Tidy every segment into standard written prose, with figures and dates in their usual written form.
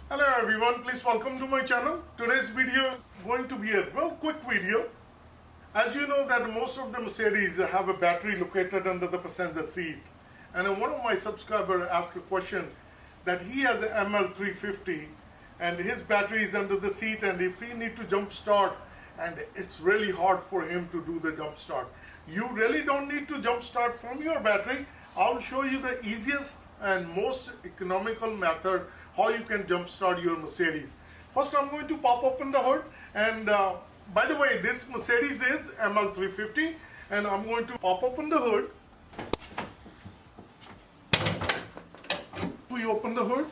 Hello everyone, please welcome to my channel. Today's video is going to be a real quick video. As you know that most of the Mercedes have a battery located under the passenger seat. And one of my subscribers asked a question that he has an ML350 and his battery is under the seat, and if he need to jump start and it's really hard for him to do the jump start. You really don't need to jump start from your battery. I'll show you the easiest and most economical method how you can jump start your Mercedes. First I'm going to pop open the hood, and by the way, this Mercedes is ML350, and I'm going to pop open the hood. We open the hood.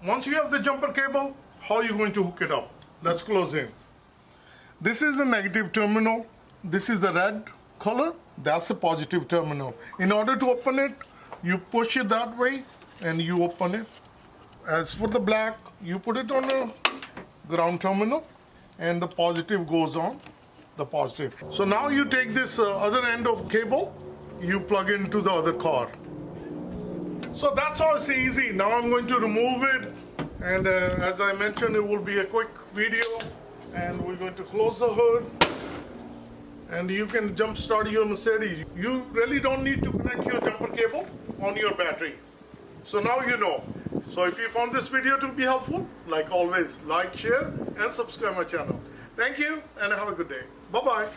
Once you have the jumper cable, how are you going to hook it up? Let's close in. This is the negative terminal. This is the red color. That's the positive terminal. In order to open it, you push it that way and you open it. As for the black, you put it on the ground terminal and the positive goes on the positive. So now you take this other end of cable, you plug into the other car. So that's how it's easy. Now I'm going to remove it, and as I mentioned, it will be a quick video, and we're going to close the hood and you can jump start your Mercedes. You really don't need to connect your jumper cable on your battery. So now you know. So if you found this video to be helpful, like always, like, share and subscribe my channel. Thank you and have a good day. Bye-bye.